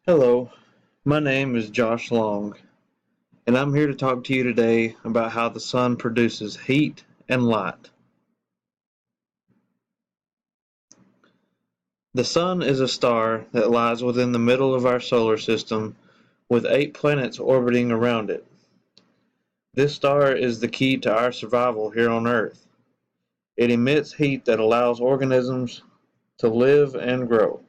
Hello, my name is Josh Long, and I'm here to talk to you today about how the sun produces heat and light. The sun is a star that lies within the middle of our solar system with 8 planets orbiting around it. This star is the key to our survival here on Earth. It emits heat that allows organisms to live and grow,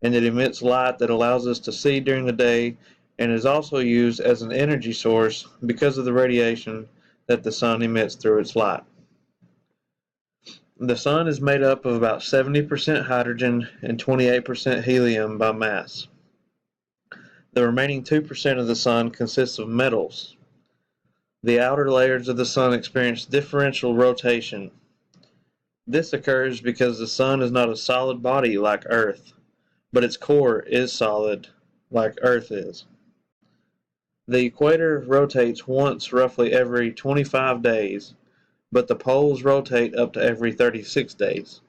and it emits light that allows us to see during the day and is also used as an energy source because of the radiation that the sun emits through its light. The sun is made up of about 70% hydrogen and 28% helium by mass. The remaining 2% of the sun consists of metals. The outer layers of the sun experience differential rotation. This occurs because the sun is not a solid body like Earth, but its core is solid like Earth is. The equator rotates once roughly every 25 days, but the poles rotate up to every 36 days.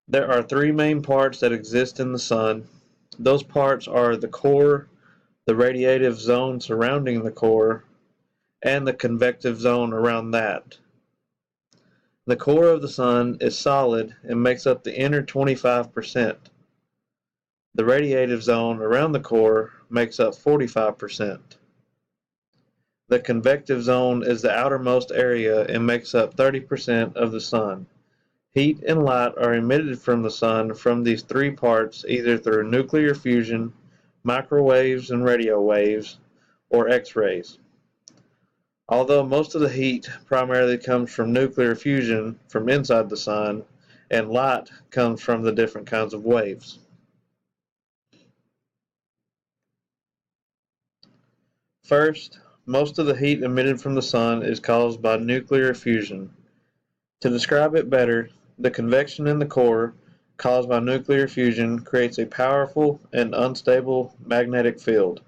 There are three main parts that exist in the sun. Those parts are the core, the radiative zone surrounding the core, and the convective zone around that. The core of the sun is solid and makes up the inner 25%. The radiative zone around the core makes up 45%. The convective zone is the outermost area and makes up 30% of the sun. Heat and light are emitted from the sun from these three parts either through nuclear fusion, microwaves and radio waves, or X-rays. Although most of the heat primarily comes from nuclear fusion from inside the sun, and light comes from the different kinds of waves. First, most of the heat emitted from the sun is caused by nuclear fusion. To describe it better, the convection in the core, caused by nuclear fusion, creates a powerful and unstable magnetic field.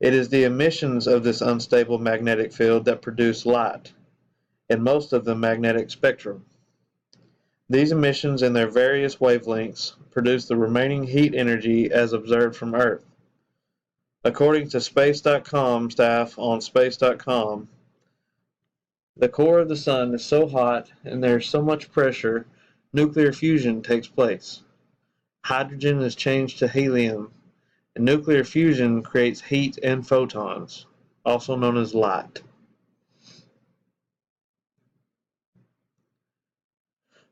It is the emissions of this unstable magnetic field that produce light, and most of the magnetic spectrum. These emissions and their various wavelengths produce the remaining heat energy as observed from Earth. According to Space.com staff on Space.com, the core of the sun is so hot and there is so much pressure, nuclear fusion takes place. Hydrogen is changed to helium, and nuclear fusion creates heat and photons, also known as light.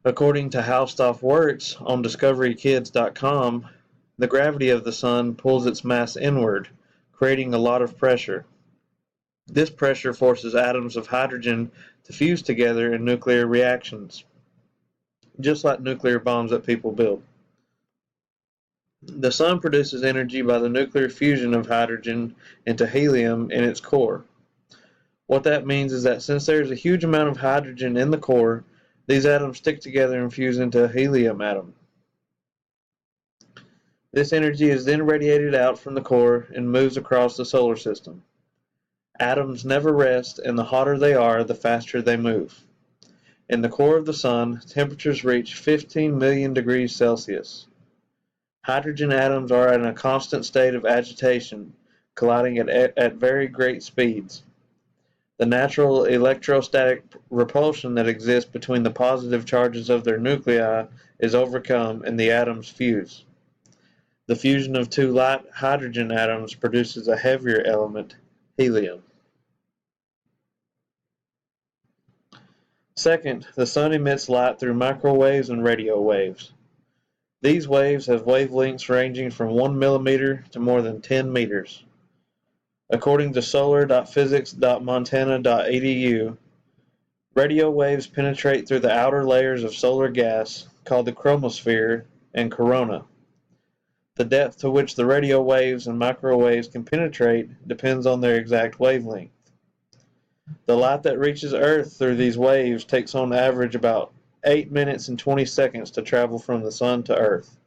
According to how stuff works on DiscoveryKids.com, the gravity of the sun pulls its mass inward, creating a lot of pressure. This pressure forces atoms of hydrogen to fuse together in nuclear reactions, just like nuclear bombs that people build. The sun produces energy by the nuclear fusion of hydrogen into helium in its core. What that means is that since there is a huge amount of hydrogen in the core, these atoms stick together and fuse into a helium atom. This energy is then radiated out from the core and moves across the solar system. Atoms never rest, and the hotter they are, the faster they move. In the core of the sun, temperatures reach 15 million degrees Celsius. Hydrogen atoms are in a constant state of agitation, colliding at very great speeds. The natural electrostatic repulsion that exists between the positive charges of their nuclei is overcome and the atoms fuse. The fusion of two light hydrogen atoms produces a heavier element, helium. Second, the sun emits light through microwaves and radio waves. These waves have wavelengths ranging from 1 millimeter to more than 10 meters. According to solar.physics.montana.edu, radio waves penetrate through the outer layers of solar gas, called the chromosphere and corona. The depth to which the radio waves and microwaves can penetrate depends on their exact wavelength. The light that reaches Earth through these waves takes on average about 8 minutes and 20 seconds to travel from the sun to Earth.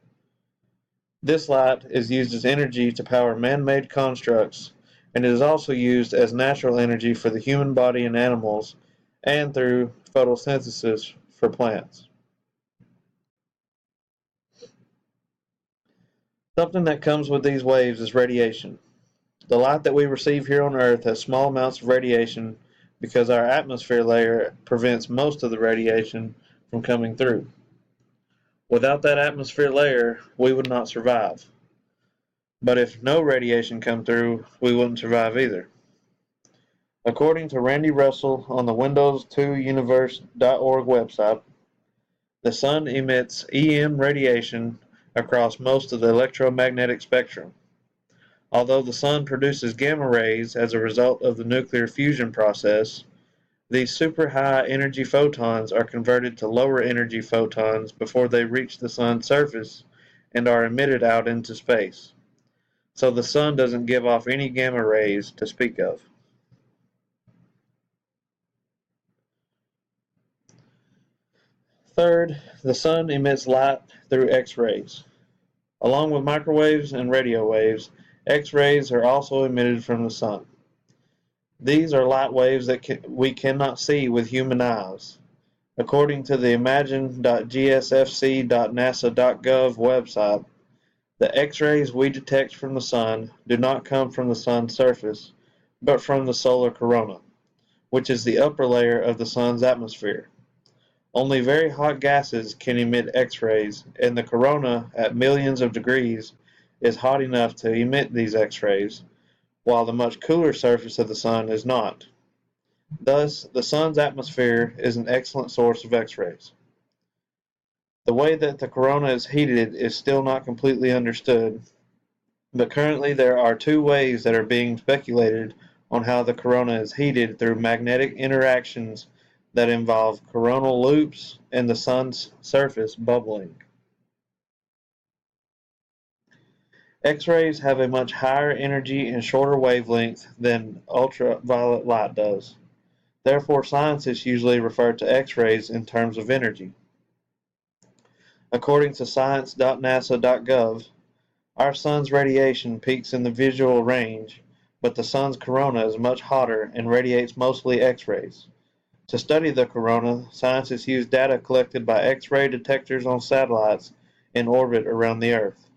This light is used as energy to power man-made constructs, and it is also used as natural energy for the human body and animals, and through photosynthesis for plants. Something that comes with these waves is radiation. The light that we receive here on Earth has small amounts of radiation because our atmosphere layer prevents most of the radiation from coming through. Without that atmosphere layer, we would not survive. But if no radiation come through, we wouldn't survive either. According to Randy Russell on the Windows2Universe.org website, the sun emits EM radiation across most of the electromagnetic spectrum. Although the sun produces gamma rays as a result of the nuclear fusion process, these super high energy photons are converted to lower energy photons before they reach the sun's surface and are emitted out into space. So the sun doesn't give off any gamma rays to speak of. Third, the sun emits light through X-rays. Along with microwaves and radio waves, X-rays are also emitted from the sun. These are light waves that we cannot see with human eyes. According to the imagine.gsfc.nasa.gov website, the X-rays we detect from the sun do not come from the sun's surface, but from the solar corona, which is the upper layer of the sun's atmosphere. Only very hot gases can emit X-rays, and the corona at millions of degrees is hot enough to emit these X-rays, while the much cooler surface of the sun is not. Thus, the sun's atmosphere is an excellent source of X-rays. The way that the corona is heated is still not completely understood, but currently there are two ways that are being speculated on how the corona is heated through magnetic interactions that involve coronal loops and the sun's surface bubbling. X-rays have a much higher energy and shorter wavelength than ultraviolet light does. Therefore, scientists usually refer to X-rays in terms of energy. According to science.nasa.gov, our sun's radiation peaks in the visual range, but the sun's corona is much hotter and radiates mostly X-rays. To study the corona, scientists use data collected by X-ray detectors on satellites in orbit around the Earth.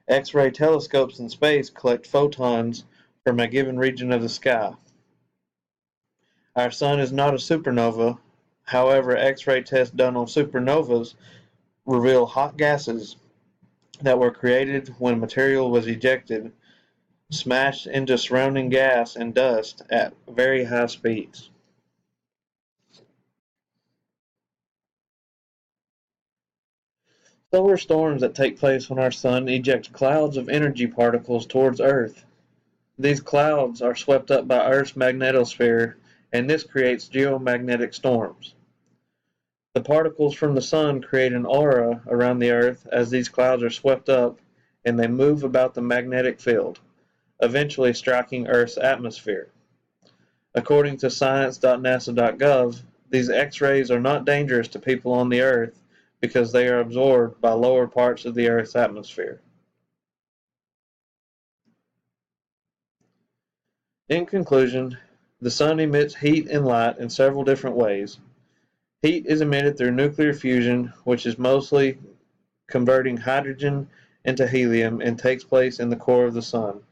X-ray telescopes in space collect photons from a given region of the sky. Our sun is not a supernova. However, X-ray tests done on supernovas reveal hot gases that were created when material was ejected, smashed into surrounding gas and dust at very high speeds. Solar storms that take place when our sun ejects clouds of energy particles towards Earth. These clouds are swept up by Earth's magnetosphere, and this creates geomagnetic storms. The particles from the sun create an aura around the Earth as these clouds are swept up, and they move about the magnetic field, eventually striking Earth's atmosphere. According to science.nasa.gov, these X-rays are not dangerous to people on the Earth because they are absorbed by lower parts of the Earth's atmosphere. In conclusion, the sun emits heat and light in several different ways. Heat is emitted through nuclear fusion, which is mostly converting hydrogen into helium and takes place in the core of the sun.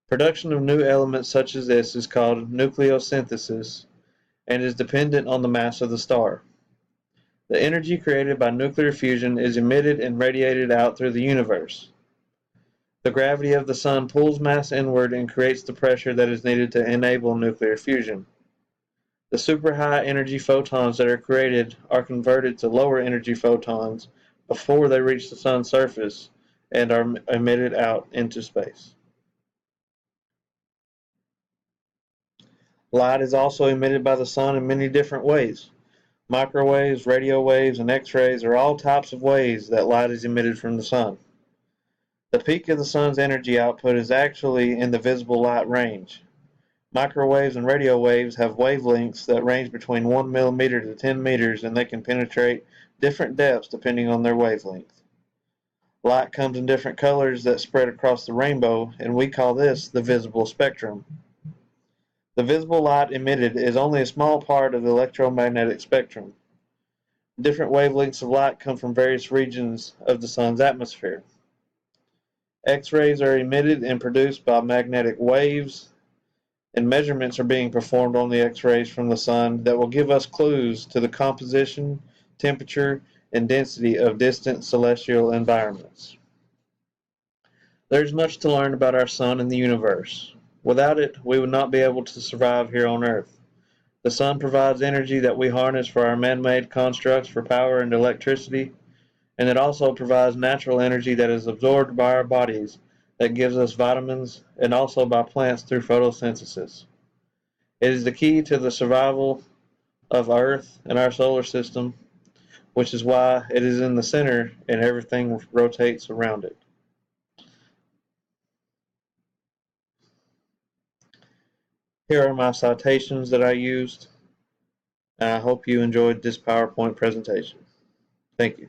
Production of new elements such as this is called nucleosynthesis and is dependent on the mass of the star. The energy created by nuclear fusion is emitted and radiated out through the universe. The gravity of the sun pulls mass inward and creates the pressure that is needed to enable nuclear fusion. The super high energy photons that are created are converted to lower energy photons before they reach the sun's surface and are emitted out into space. Light is also emitted by the sun in many different ways. Microwaves, radio waves, and X-rays are all types of ways that light is emitted from the sun. The peak of the sun's energy output is actually in the visible light range. Microwaves and radio waves have wavelengths that range between 1 millimeter to 10 meters, and they can penetrate different depths depending on their wavelength. Light comes in different colors that spread across the rainbow, and we call this the visible spectrum. The visible light emitted is only a small part of the electromagnetic spectrum. Different wavelengths of light come from various regions of the sun's atmosphere. X-rays are emitted and produced by magnetic waves, and measurements are being performed on the X-rays from the sun that will give us clues to the composition, temperature, and density of distant celestial environments. There's much to learn about our sun and the universe. Without it, we would not be able to survive here on Earth. The sun provides energy that we harness for our man-made constructs for power and electricity, and it also provides natural energy that is absorbed by our bodies that gives us vitamins, and also by plants through photosynthesis. It is the key to the survival of Earth and our solar system, which is why it is in the center and everything rotates around it. Here are my citations that I used, and I hope you enjoyed this PowerPoint presentation. Thank you.